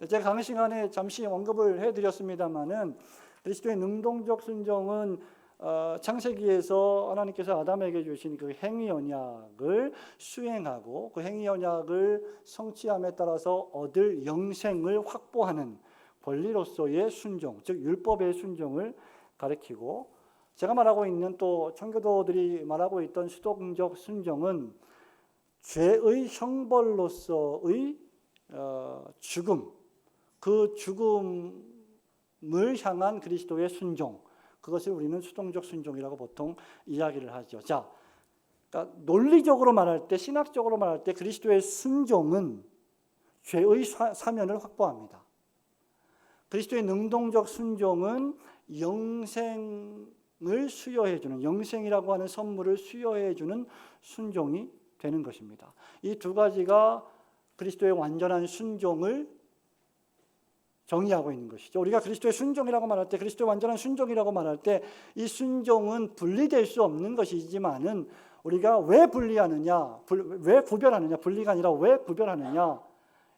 제가 강의 시간에 잠시 언급을 해드렸습니다마는 그리스도의 능동적 순종은 창세기에서 하나님께서 아담에게 주신 그 행위 언약을 수행하고 그 행위 언약을 성취함에 따라서 얻을 영생을 확보하는 권리로서의 순종, 즉 율법의 순종을 가리키고, 제가 말하고 있는 또 청교도들이 말하고 있던 수동적 순종은 죄의 형벌로서의 죽음, 그 죽음을 향한 그리스도의 순종, 그것을 우리는 수동적 순종이라고 보통 이야기를 하죠. 자, 그러니까 논리적으로 말할 때, 신학적으로 말할 때 그리스도의 순종은 죄의 사면을 확보합니다. 그리스도의 능동적 순종은 영생을 수여해주는, 영생이라고 하는 선물을 수여해주는 순종이 되는 것입니다. 이 두 가지가 그리스도의 완전한 순종을 정의하고 있는 것이죠. 우리가 그리스도의 순종이라고 말할 때, 그리스도의 완전한 순종이라고 말할 때 이 순종은 분리될 수 없는 것이지만은 우리가 왜 분리하느냐, 왜 구별하느냐, 분리가 아니라 왜 구별하느냐,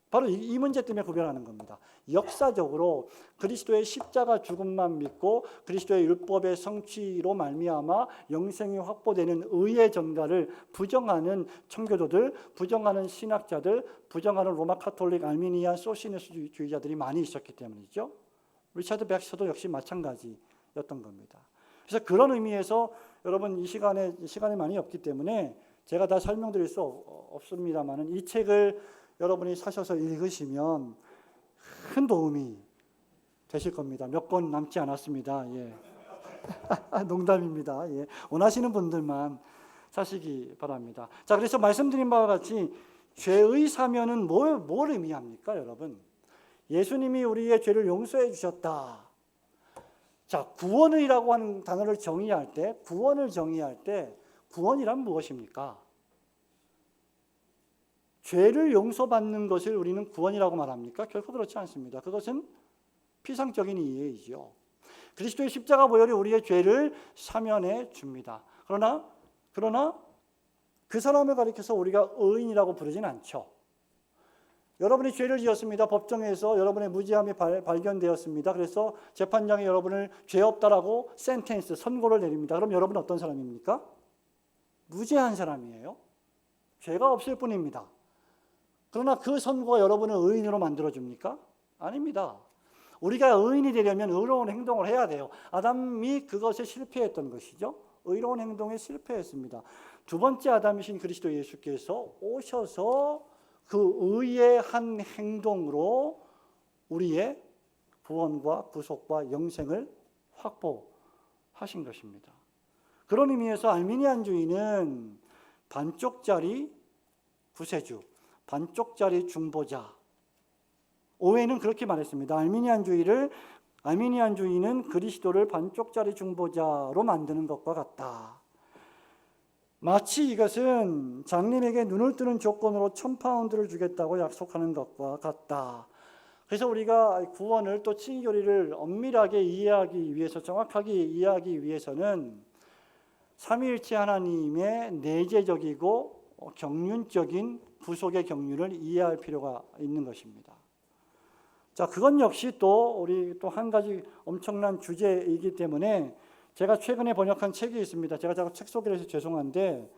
바로 이 문제 때문에 구별하는 겁니다. 역사적으로 그리스도의 십자가 죽음만 믿고 그리스도의 율법의 성취로 말미암아 영생이 확보되는 의의 전가를 부정하는 청교도들, 부정하는 신학자들, 부정하는 로마 카톨릭, 알미니안, 소시니스주의자들이 많이 있었기 때문이죠. 리차드 백서도 역시 마찬가지였던 겁니다. 그래서 그런 의미에서 여러분 이 시간이 많이 없기 때문에 제가 다 설명드릴 수 없습니다만은 이 책을 여러분이 사셔서 읽으시면 큰 도움이 되실 겁니다. 몇 권 남지 않았습니다. 예. 농담입니다. 예. 원하시는 분들만 사시기 바랍니다. 자, 그래서 말씀드린 바와 같이 죄의 사면은 뭘 의미합니까, 여러분? 예수님이 우리의 죄를 용서해 주셨다. 자, 구원이라고 하는 단어를 정의할 때, 구원이란 무엇입니까? 죄를 용서받는 것을 우리는 구원이라고 말합니까? 결코 그렇지 않습니다. 그것은 피상적인 이해이죠. 그리스도의 십자가 보혈이 우리의 죄를 사면해 줍니다. 그러나 그 사람을 가리켜서 우리가 의인이라고 부르진 않죠. 여러분이 죄를 지었습니다. 법정에서 여러분의 무죄함이 발견되었습니다. 그래서 재판장이 여러분을 죄 없다라고 선고를 내립니다. 그럼 여러분은 어떤 사람입니까? 무죄한 사람이에요. 죄가 없을 뿐입니다. 그러나 그 선고가 여러분을 의인으로 만들어줍니까? 아닙니다. 우리가 의인이 되려면 의로운 행동을 해야 돼요. 아담이 그것에 실패했던 것이죠. 의로운 행동에 실패했습니다. 두 번째 아담이신 그리스도 예수께서 오셔서 그 의의 한 행동으로 우리의 구원과 구속과 영생을 확보하신 것입니다. 그런 의미에서 알미니안주의는 반쪽짜리 구세주, 반쪽짜리 중보자, 오웨이는 그렇게 말했습니다. 알미니안주의는 그리스도를 반쪽짜리 중보자로 만드는 것과 같다. 마치 이것은 장님에게 눈을 뜨는 조건으로 1000파운드를 주겠다고 약속하는 것과 같다. 그래서 우리가 구원을 또 칭의교리를 엄밀하게 이해하기 위해서, 정확하게 이해하기 위해서는 삼위일체 하나님의 내재적이고 경륜적인 구속의 경륜을 이해할 필요가 있는 것입니다. 자, 그건 역시 우리 한 가지 엄청난 주제이기 때문에 제가 최근에 번역한 책이 있습니다. 제가 자꾸 책 소개를 해서 죄송한데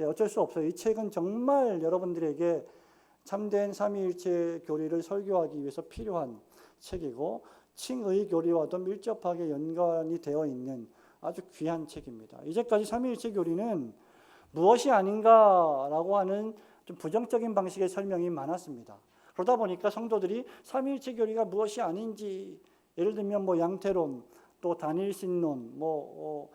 어쩔 수 없어요. 이 책은 정말 여러분들에게 참된 삼위일체 교리를 설교하기 위해서 필요한 책이고 칭의 교리와도 밀접하게 연관이 되어 있는 아주 귀한 책입니다. 이제까지 삼위일체 교리는 무엇이 아닌가라고 하는 좀 부정적인 방식의 설명이 많았습니다. 그러다 보니까 성도들이 삼위일체 교리가 무엇이 아닌지, 예를 들면 양태론, 또 단일신론,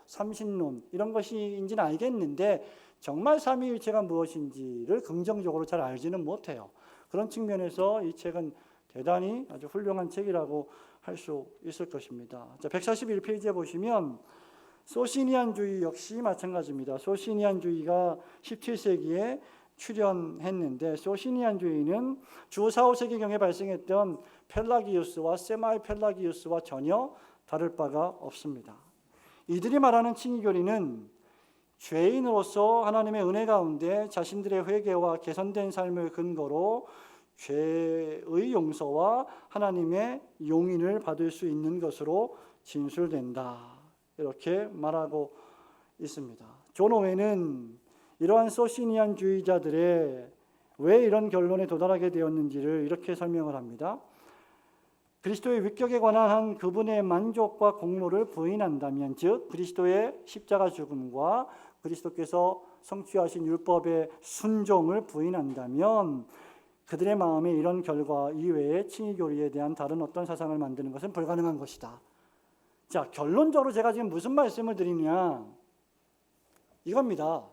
삼신론 이런 것인지는 알겠는데 정말 삼위일체가 무엇인지를 긍정적으로 잘 알지는 못해요. 그런 측면에서 이 책은 대단히 아주 훌륭한 책이라고 할 수 있을 것입니다. 자, 141페이지에 보시면 소시니안주의 역시 마찬가지입니다. 소시니안주의가 17세기에 출현했는데 소시니안주의는 주 4, 5세기경에 발생했던 펠라기우스와 세마이 펠라기우스와 전혀 다를 바가 없습니다. 이들이 말하는 칭의교리는 죄인으로서 하나님의 은혜 가운데 자신들의 회개와 개선된 삶을 근거로 죄의 용서와 하나님의 용인을 받을 수 있는 것으로 진술된다. 이렇게 말하고 있습니다. 존 오웬은 이러한 소시니안주의자들의 왜 이런 결론에 도달하게 되었는지를 이렇게 설명을 합니다. 그리스도의 위격에 관한 한 그분의 만족과 공로를 부인한다면, 즉 그리스도의 십자가 죽음과 그리스도께서 성취하신 율법의 순종을 부인한다면 그들의 마음에 이런 결과 이외에 칭의교리에 대한 다른 어떤 사상을 만드는 것은 불가능한 것이다. 자, 결론적으로 제가 지금 무슨 말씀을 드리냐 이겁니다.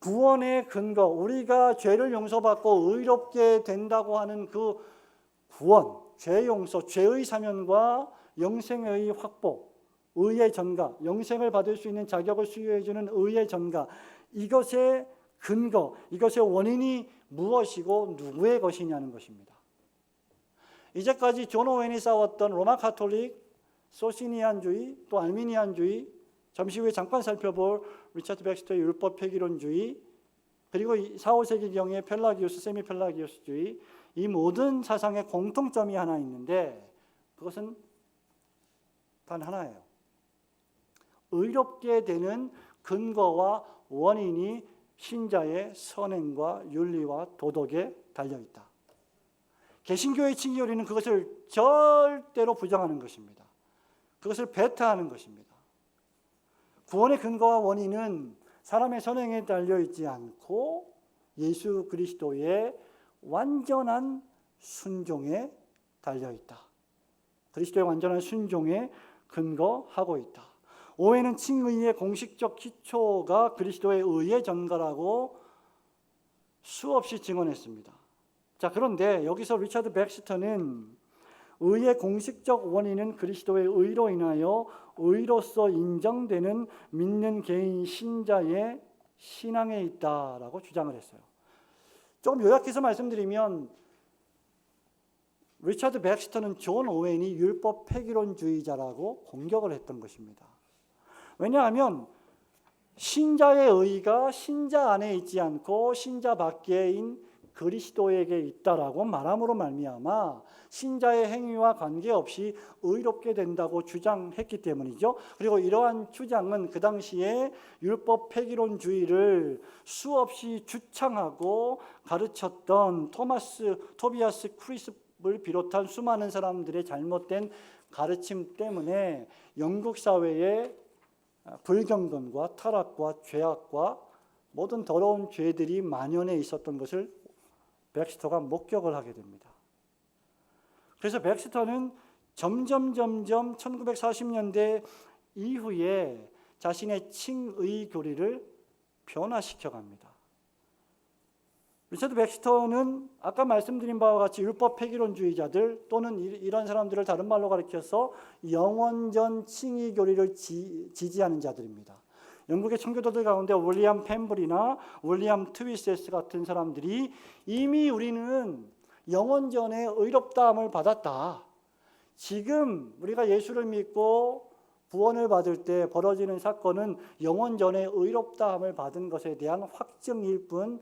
구원의 근거, 우리가 죄를 용서받고 의롭게 된다고 하는 그 구원, 죄 용서, 죄의 사면과 영생의 확보, 의의 전가, 영생을 받을 수 있는 자격을 수여해 주는 의의 전가, 이것의 근거, 이것의 원인이 무엇이고 누구의 것이냐는 것입니다. 이제까지 존 오웬이 싸웠던 로마 카톨릭, 소시니안주의, 또 알미니안주의, 잠시 후에 잠깐 살펴볼 리차드 백스터의 율법 폐기론주의, 그리고 4, 5세기경의 펠라기우스, 세미펠라기우스주의, 이 모든 사상의 공통점이 하나 있는데 그것은 단 하나예요. 의롭게 되는 근거와 원인이 신자의 선행과 윤리와 도덕에 달려있다. 개신교의 칭의교리는 그것을 절대로 부정하는 것입니다. 그것을 배타하는 것입니다. 구원의 근거와 원인은 사람의 선행에 달려있지 않고 예수 그리스도의 완전한 순종에 달려있다. 그리스도의 완전한 순종에 근거하고 있다. 오해는 칭의의 공식적 기초가 그리스도의 의의 전가라고 수없이 증언했습니다. 자, 그런데 여기서 리차드 백스터는 의의 공식적 원인은 그리스도의 의로 인하여 의로서 인정되는 믿는 개인 신자의 신앙에 있다라고 주장을 했어요. 조금 요약해서 말씀드리면 리차드 백스터는 존 오웬이 율법 폐기론주의자라고 공격을 했던 것입니다. 왜냐하면 신자의 의가 신자 안에 있지 않고 신자 밖에인 그리스도에게 있다라고 말함으로 말미암아 신자의 행위와 관계없이 의롭게 된다고 주장했기 때문이죠. 그리고 이러한 주장은 그 당시에 율법 폐기론주의를 수없이 주창하고 가르쳤던 토비아스 크리스프를 비롯한 수많은 사람들의 잘못된 가르침 때문에 영국 사회에 불경건과 타락과 죄악과 모든 더러운 죄들이 만연해 있었던 것을 백스터가 목격을 하게 됩니다. 그래서 백스터는 점점 1940년대 이후에 자신의 칭의 교리를 변화시켜 갑니다. 리차드 백스터는 아까 말씀드린 바와 같이 율법 폐기론주의자들 또는 이런 사람들을 다른 말로 가리켜서 영원전 칭의 교리를 지지하는 자들입니다. 영국의 청교도들 가운데 윌리엄 펜블이나 윌리엄 트위세스 같은 사람들이 이미 우리는 영원전에 의롭다함을 받았다. 지금 우리가 예수를 믿고 구원을 받을 때 벌어지는 사건은 영원전에 의롭다함을 받은 것에 대한 확증일 뿐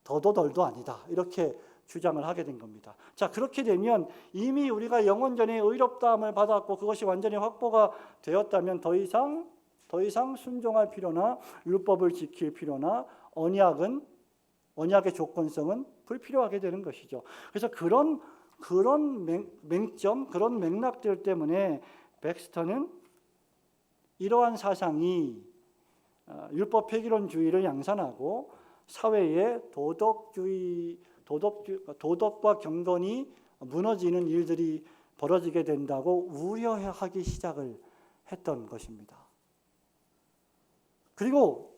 더도 덜도 아니다. 이렇게 주장을 하게 된 겁니다. 자, 그렇게 되면 이미 우리가 영원전에 의롭다함을 받았고 그것이 완전히 확보가 되었다면 더 이상 순종할 필요나 율법을 지킬 필요나 언약의 조건성은 불필요하게 되는 것이죠. 그래서 그런 맹점, 그런 맥락들 때문에 백스터는 이러한 사상이 율법 폐기론주의를 양산하고 사회의 도덕과 경건이 무너지는 일들이 벌어지게 된다고 우려하기 시작을 했던 것입니다. 그리고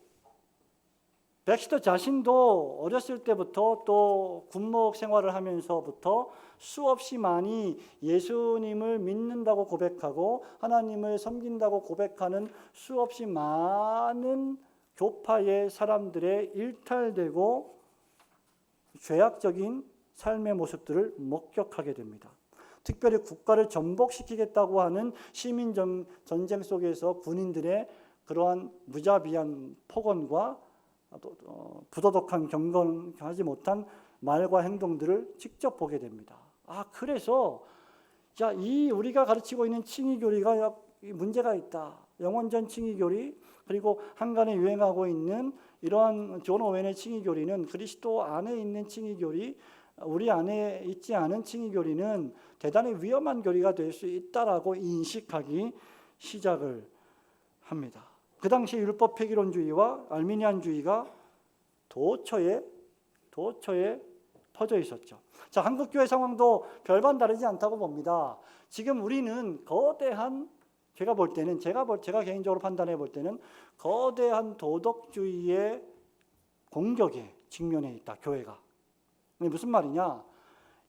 백스터 자신도 어렸을 때부터 또 군목 생활을 하면서부터 수없이 많이 예수님을 믿는다고 고백하고 하나님을 섬긴다고 고백하는 수없이 많은 교파의 사람들의 일탈되고 죄악적인 삶의 모습들을 목격하게 됩니다. 특별히 국가를 전복시키겠다고 하는 시민 전쟁 속에서 군인들의 그러한 무자비한 폭언과 부도덕한 경건하지 못한 말과 행동들을 직접 보게 됩니다. 그래서 이 우리가 가르치고 있는 칭의교리가 문제가 있다. 영원전 칭의교리, 그리고 한간에 유행하고 있는 이러한 존 오웬의 칭의교리는 그리스도 안에 있는 칭의교리, 우리 안에 있지 않은 칭의교리는 대단히 위험한 교리가 될 수 있다라고 인식하기 시작을 합니다. 그 당시 율법 폐기론주의와 알미니안주의가 도처에 퍼져 있었죠. 자, 한국교회 상황도 별반 다르지 않다고 봅니다. 지금 우리는 거대한, 제가 개인적으로 판단해 볼 때는 거대한 도덕주의의 공격에 직면해 있다, 교회가. 무슨 말이냐?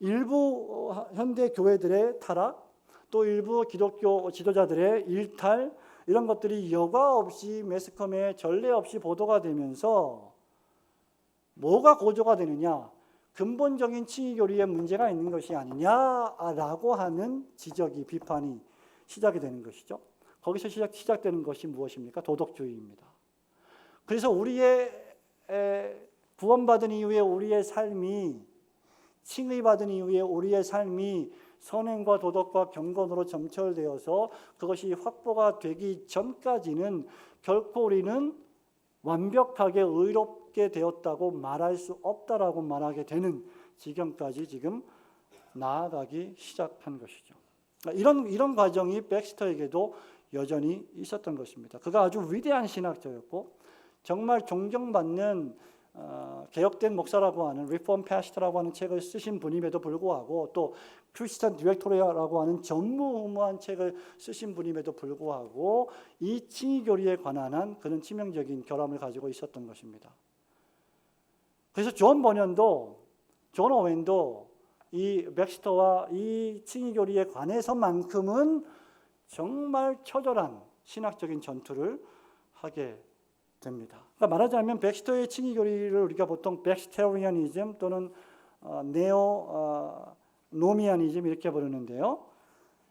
일부 현대 교회들의 타락, 또 일부 기독교 지도자들의 일탈, 이런 것들이 여과 없이 매스컴에 전례 없이 보도가 되면서 뭐가 고조가 되느냐? 근본적인 칭의교리에 문제가 있는 것이 아니냐라고 하는 지적이, 비판이 시작이 되는 것이죠. 거기서 시작되는 것이 무엇입니까? 도덕주의입니다. 그래서 우리의 구원받은 이후에 우리의 삶이, 칭의받은 이후에 우리의 삶이 선행과 도덕과 경건으로 점철되어서 그것이 확보가 되기 전까지는 결코 우리는 완벽하게 의롭게 되었다고 말할 수 없다라고 말하게 되는 지경까지 지금 나아가기 시작한 것이죠. 이런 과정이 백스터에게도 여전히 있었던 것입니다. 그가 아주 위대한 신학자였고 정말 존경받는 개혁된 목사라고 하는 리폼 패스터라고 하는 책을 쓰신 분임에도 불구하고, 또 크리스천 디렉토리아라고 하는 전무후무한 책을 쓰신 분임에도 불구하고 이 칭의교리에 관한 한 그런 치명적인 결함을 가지고 있었던 것입니다. 그래서 존 버년도, 존 오웬도 이 백스터와 이 칭의교리에 관해서만큼은 정말 처절한 신학적인 전투를 하게 됩니다. 그러니까 말하자면 백스터의 칭의교리를 우리가 보통 백스테리아니즘 또는 노미아니즘 이렇게 부르는데요.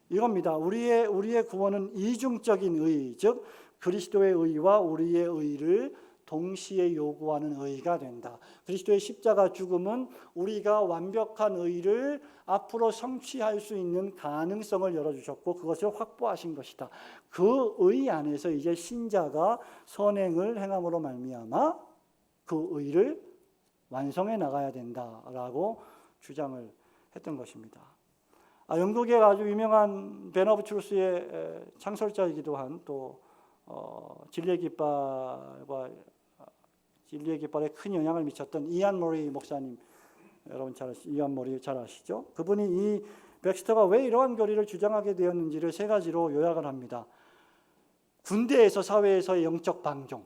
이겁니다. 우리의 구원은 이중적인 의, 즉 그리스도의 의와 우리의 의를 동시에 요구하는 의가 된다. 그리스도의 십자가 죽음은 우리가 완벽한 의를 앞으로 성취할 수 있는 가능성을 열어주셨고 그것을 확보하신 것이다. 그 의 안에서 이제 신자가 선행을 행함으로 말미암아 그 의를 완성해 나가야 된다라고 주장을 했던 것입니다. 영국의 아주 유명한 벤 오브 트루스의 창설자이기도 한 또 진리의 깃발에 큰 영향을 미쳤던 이안 모리 목사님, 여러분 이안 모리 잘 아시죠? 그분이 이 백스터가 왜 이러한 교리를 주장하게 되었는지를 세 가지로 요약을 합니다. 군대에서, 사회에서의 영적 방종,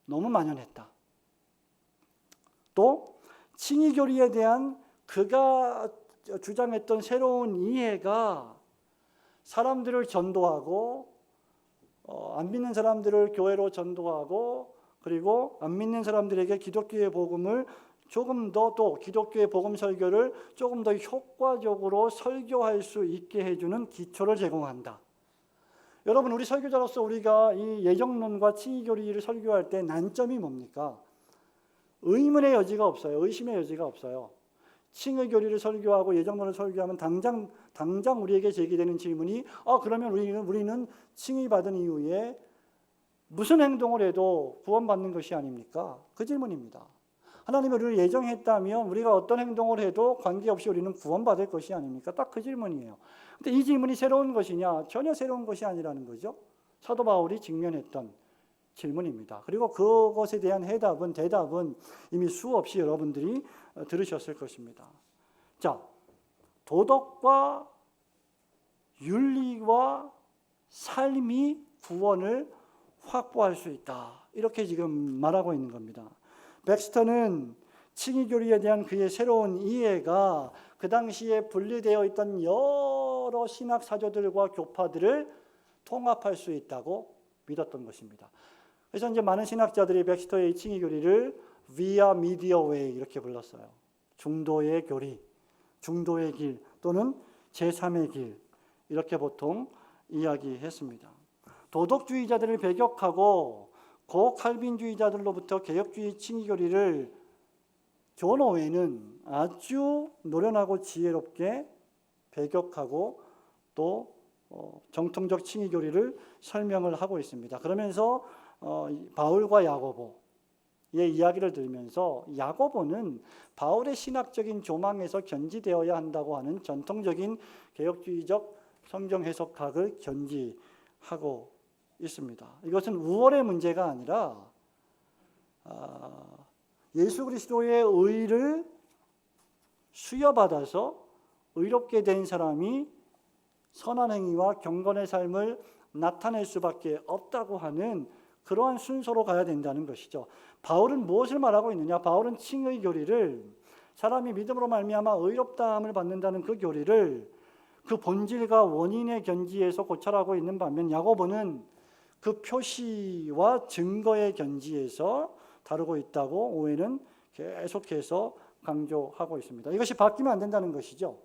너무 만연했다. 또 칭의교리에 대한 그가 주장했던 새로운 이해가 사람들을 전도하고 안 믿는 사람들을 교회로 전도하고, 그리고 안 믿는 사람들에게 기독교의 복음을 조금 더, 또 기독교의 복음 설교를 조금 더 효과적으로 설교할 수 있게 해주는 기초를 제공한다. 여러분, 우리 설교자로서 우리가 이 예정론과 칭의교리를 설교할 때 난점이 뭡니까? 의문의 여지가 없어요. 의심의 여지가 없어요. 칭의교리를 설교하고 예정론을 설교하면 당장 우리에게 제기되는 질문이 그러면 우리는 칭의받은 이후에 무슨 행동을 해도 구원받는 것이 아닙니까? 그 질문입니다. 하나님이 우리를 예정했다면 우리가 어떤 행동을 해도 관계없이 우리는 구원받을 것이 아닙니까? 딱 그 질문이에요. 근데 이 질문이 새로운 것이냐? 전혀 새로운 것이 아니라는 거죠. 사도 바울이 직면했던 질문입니다. 그리고 그것에 대한 대답은 이미 수없이 여러분들이 들으셨을 것입니다. 자, 도덕과 윤리와 삶이 구원을 확보할 수 있다. 이렇게 지금 말하고 있는 겁니다. 백스터는 칭의교리에 대한 그의 새로운 이해가 그 당시에 분리되어 있던 여러 신학 사조들과 교파들을 통합할 수 있다고 믿었던 것입니다. 그래서 이제 많은 신학자들이 백스터의 칭의교리를 via media way 이렇게 불렀어요. 중도의 교리, 중도의 길 또는 제3의 길 이렇게 보통 이야기했습니다. 도덕주의자들을 배격하고 고칼빈주의자들로부터 개혁주의 칭의교리를 존 오웬은 아주 노련하고 지혜롭게 배격하고 또 정통적 칭의 교리를 설명을 하고 있습니다. 그러면서 바울과 야고보의 이야기를 들으면서 야고보는 바울의 신학적인 조망에서 견지되어야 한다고 하는 전통적인 개혁주의적 성경 해석학을 견지하고 있습니다. 이것은 우월의 문제가 아니라 예수 그리스도의 의를 수여받아서 의롭게 된 사람이 선한 행위와 경건의 삶을 나타낼 수밖에 없다고 하는 그러한 순서로 가야 된다는 것이죠. 바울은 무엇을 말하고 있느냐? 바울은 칭의 교리를, 사람이 믿음으로 말미암아 의롭다함을 받는다는 그 교리를 그 본질과 원인의 견지에서 고찰하고 있는 반면 야고보는 그 표시와 증거의 견지에서 다루고 있다고 오해는 계속해서 강조하고 있습니다. 이것이 바뀌면 안 된다는 것이죠.